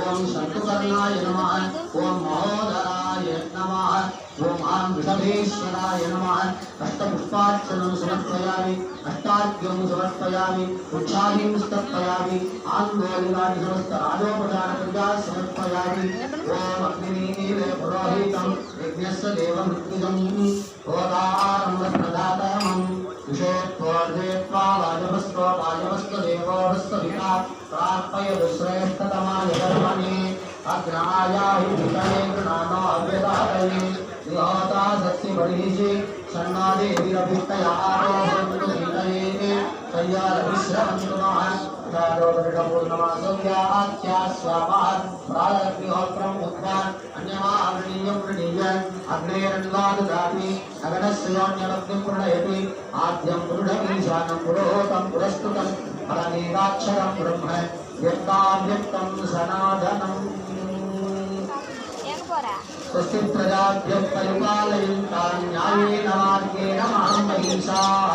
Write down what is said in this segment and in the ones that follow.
ओम शत्रुकर्णाय नमः ओम महोदराय नमः ओम आं वृषभेश्वराय नमः अष्टपुष्पार्चनं समर्पयामि अष्टार्घ्यं समर्पयामि उच्छाहिं स्तर्पयामि आंदोलिनानि समस्त राजोपचारपूजा समर्पयामि ओम अग्निनीले पुरोहितं यज्ञस्य देवमृत्युजं ओदारं प्रदातमं विषेत्वोर्धेत्वा वाजवस्त्वदेवोऽस्तविता प्रार्पय श्रेष्ठतमाय धर्मणे अग्नायाहि वितये गृणानो अव्यदातये विहोता सत्सि बर्हिषि सन्नादेविरभिष्टया आरोहन्तु वितये तय्यारविश्रवन्तु नः पूर्णमासोऽध्यास्यामः प्रातर्ग्निहोत्रम् उद्वा अन्यमावृणीयं वृणीयन् अग्नेरन्वाददाति अगणस्योऽन्यमग्निं प्रणयति आद्यं पुरुषमीशानं पुरोहोतं पुरस्तुतं परमेकाक्षरं ब्रह्म व्यक्ताव्यक्तं सनातनम् स्वस्ति प्रजाभ्यः परिपालयन्तां न्यायेन मार्गेण मां महिषाः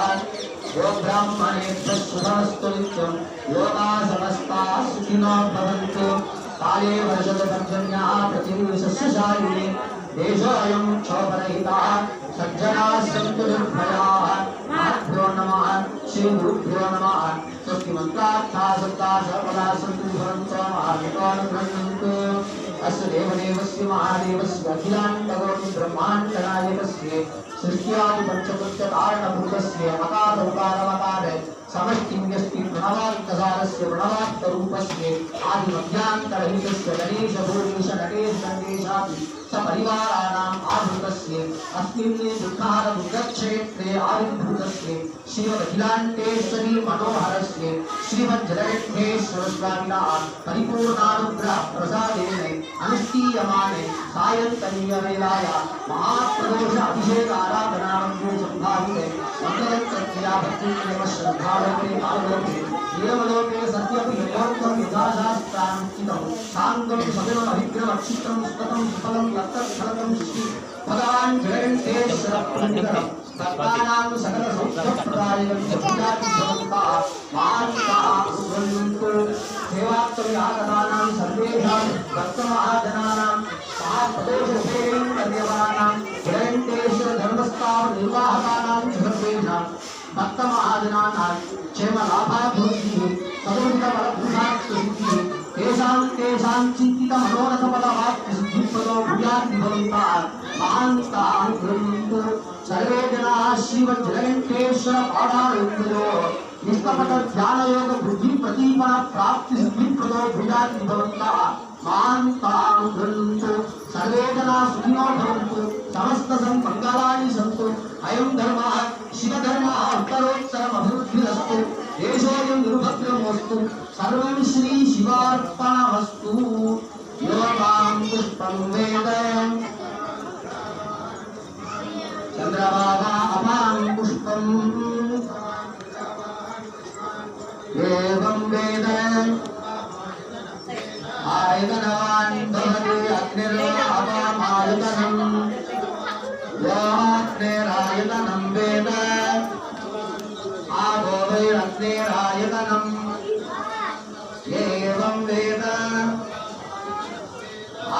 यो ब्राह्मणेभ्यः शुभमस्तु नित्यं लोकाः समस्ताः सुखिनो भवन्तु काले वर्षतु पर्जन्यः पृथिवी सस्यशालिनी देशोऽयं क्षोभरहितः सज्जनाः सन्तु निर्भयाः महद्भ्यो नमः श्रीगुरुभ्यो नमः स्वस्ति मन्त्रार्थाः सत्ताः सर्वदा सन्तु भवन्तु महादेवानुगृह्णन्तु अस्य देवदेवस्य महादेवस्य अखिलाण्डकोटि ब्रह्माण्डनायकस्य सृष्ट्यादि पंचकृत्यकारणभूतस्य अकार उकारमकार समष्टिन्यस्ति प्रणवान्तसारस्य प्रणवान्तरूपस्य आदिमध्यान्तरहितस्य गणेशभूमीश नटेश गणेशादि सपरिवाराणाम् आभूतस्य अस्मिन् दुःखहर दुर्गक्षेत्रे आविर्भूतस्य श्रीमदखिलाण्डेश्वरी मनोहरस्य श्रीमज्जलयज्ञेश्वरस्वामिनः परिपूर्णानुग्रह प्रसादेन अनुष्ठीयमाने सायन्तनीयवेलायां महाप्रदोष अभिषेक आराधनावन्यो सम्भाविते मङ्गलचर्या भक्तिमेव श्रद्धालोके कालोके देवलोके सत्यपि यथोक्तं यथाशास्त्रानुष्ठितं साङ्गं सगुणमभिग्रमक्षितं स्ततं सुफलं तत्तत्फलकं सृष्टि पदाञ्जयन्तेश्वरप्रणितम् सर्वानां सकलसौख्यप्रदायकं जगत्यादिभवन्तः महान्ताः सुब्रह्मन्तु सेवात्मयागतानां सर्वेषां भक्तमहाजनानां महाप्रदोषोपेयं कन्यवानां जयन्तेश्वर धर्मस्थान निर्वाहकानां सर्वेषां भक्तमहाजनानां क्षेमलाभाभिवृद्धिः सदुरितबलभूषात्मसिद्धिः तेषां चिन्तितमनोरथफलवाप्तिसिद्धिप्रदो भूयाद्भवन्तः महान्ताः गृह्णन्तु सर्वे जनाः श्रीमज्जलयन्तेश्वर पादारविन्दयोः निष्कपट ध्यानयोग बुद्धि प्रतीपन प्राप्ति सिद्धिप्रदो भूयाद्भवन्तः महान्ताः गृह्णन्तु सर्वे जनाः सुखिनो भवन्तु समस्त संमङ्गलानि सन्तु अयं धर्मः शिवधर्मः उत्तरोत्तरम् अभिवृद्धिरस्तु देशोऽयं निर्भद्रमस्तु सर्वं श्री शिवार्पणमस्तु योगां पुष्पं वेद चन्द्रभागा अपां पुष्पम् एवं वेद आयतनवान् भवति अग्निर्वापमायतनम् यो अग्निरायतनं वेद आगो वैरग्निरायतनम् एवं वेद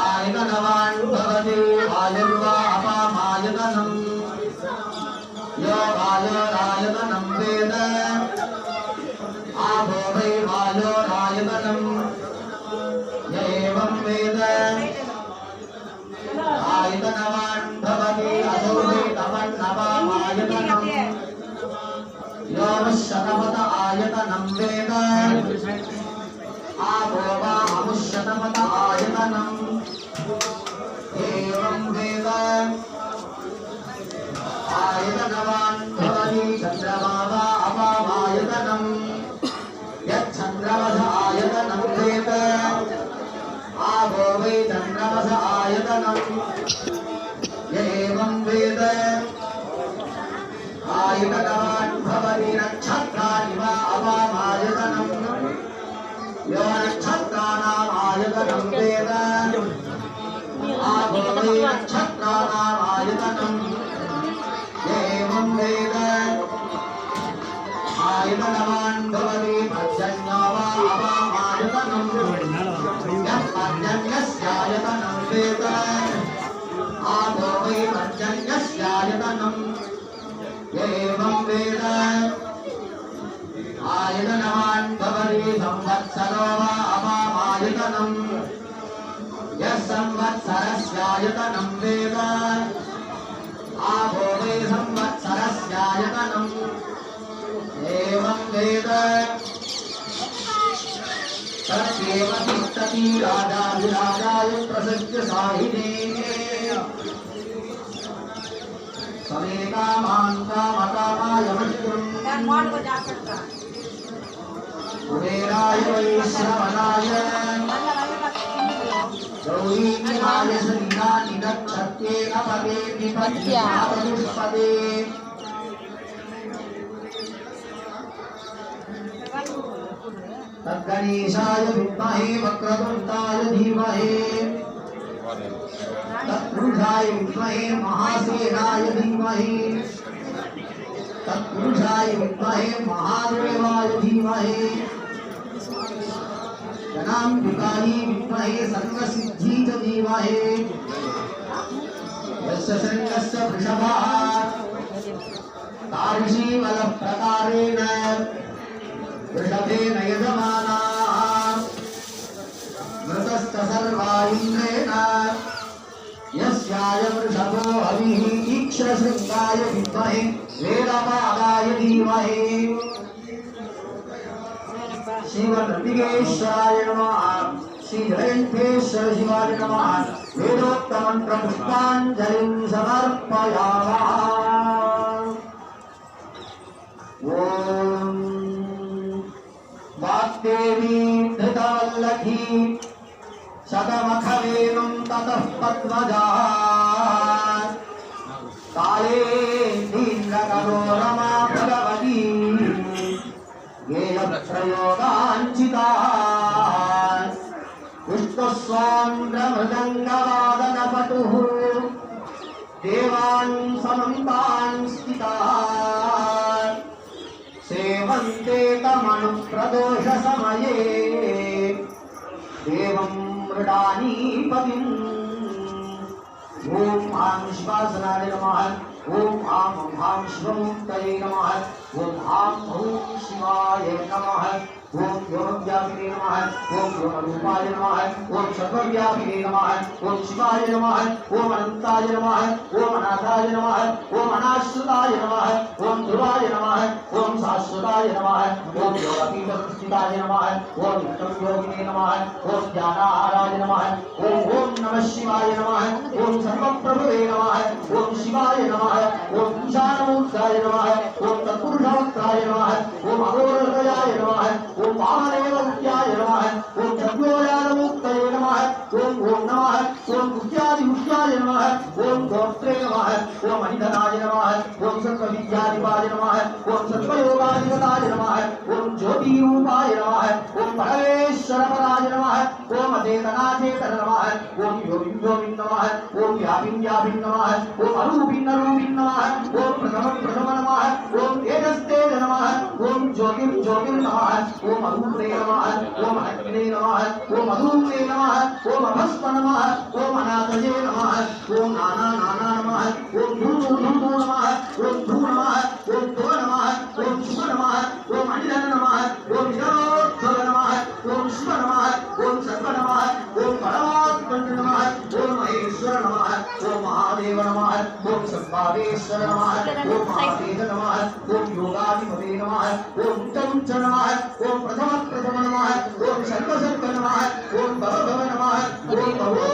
आयतनवान् भवति वायुर्वापमायतनम् आयतनम् एवं वेद आयतनान् भवति नक्षत्राणि वा अवामायतनम् यो नक्षत्राणाम् आयतनं वेद आभो वै नक्षत्राणाम् आयतनम् एवं वेद आयतनवान् भवति पर्जन्यो वा अवामायतनम् यः पर्जन्यस्यायतनं वेद आभो वै पर्जन्यस्यायतनम् एवं वेद आयतनवान् भवति संवत्सरो वा अवामायतनम् यः संवत्सरस्यायतनं वेद आभो वै संवत्सरस्यायतनम् एवं वेद तस्यैव तिष्ठति राजाधिराजाय प्रसज्य साहिने समेकामान् कामकामाय मृत्युम् कुबेराय वैश्रवणाय गौरीनिवाय श्रीनानि नक्षत्रेण पदे विपद्यपदे तद्गणेशाय विद्महे वक्रतुण्डाय धीमहि तत्पुरुषाय विद्महे महासेनाय धीमहि तत्पुरुषाय विद्महे महादेवाय धीमहि जनाम्बिकायै विद्महे सर्वसिद्धिं च धीमहि यस्य शृङ्गस्य वृषभः तादृशीबलप्रकारेण वृषभेन यजमानाः मृतश्च सर्वा इन्द्रेण यस्याय वृषभो हविः ईक्षशृङ्गाय विद्महे वेदपादाय धीमहि शिवनृतिकेश्वराय नमः श्रीजयन्तेश्वर शिवाय नमः वेदोक्तमन्त्रपुष्पाञ्जलिं समर्पयामः ॐ वाग्देवी धृतवल्लभी शतमखवेणुं ततः पद्मजाः कालेन्दीन्द्रकरोरमा भगवती गेयप्रयोगाञ्चिताः पुष्पस्वान्द्रमृदङ्गवादनपटुः देवान् समन्तान् स्थिताः सेवन्ते तमनुप्रदोषसमये देवं मृडानीपतिम् ॐ आं विश्वासनाय नमः ॐ आं भां शिवमूर्तये नमः ॐ आं ॐ शिवाय नमः ॐ योगव्यापिने नमः ॐ योगरूपाय नमः ॐ सर्वव्यापिने नमः ॐ शिवाय नमः ॐ अनन्ताय नमः ॐ अनाथाय नमः ॐ अनाश्रिताय नमः ॐ ध्रुवाय नमः ॐ शाश्वताय नमः ॐ योगपीठस्थिताय नमः ॐ नित्ययोगिने नमः ॐ ज्ञानाहाराय नमः ॐ नमः शिवाय नमः ॐ सर्वप्रभवे नमः ॐ शिवाय नमः ॐ ईशानमूर्ताय नमः ॐ तत्पुरुषवक्त्राय नमः ॐ अघोरहृदयाय नमः ॐ वामदेवमुख्याय नमः ॐ चन्द्रोजातमुक्तये नमः ॐ नमः ॐ मुख्यादिमुख्याय नमः ॐ गोत्रे नमः ॐ अनिधनाय नमः ॐ सर्वविद्याधिपाय नमः ॐ सर्वयोगाधिपताय नमः ॐ ज्योतिरूपाय नमः ॐ परमेश्वरपराय नमः ॐ अचेतनाचेतन नमः ॐ योगिन् नमः ॐ व्यापिन् नमः ॐ अरूपिन् नमः ॐ प्रथम नमः ॐ तेजस्तेज नमः ॐ ज्योतिर्नमः ॐ अरूपे नमः ॐ अग्ने नमः ॐ अधूपे नमः ॐ अभस्म नमः ॐ अनाथये नमः ॐ नाना नमः ॐ धू नमः ॐ धू नमः ॐ दो नमः ॐ शुभ नमः ॐ अनिधन नमः ॐ निरोद्धव नमः ॐ शिव नमः ॐ सर्व नमः ॐ परमात्मन नमः ॐ महेश्वर नमः ॐ महादेव नमः ॐ सर्वादेश्वर नमः ॐ महादेव नमः ॐ योगाधिपते नमः ॐ तं च नमः ॐ प्रथम नमः ॐ सर्व नमः ॐ भव नमः ॐ भवो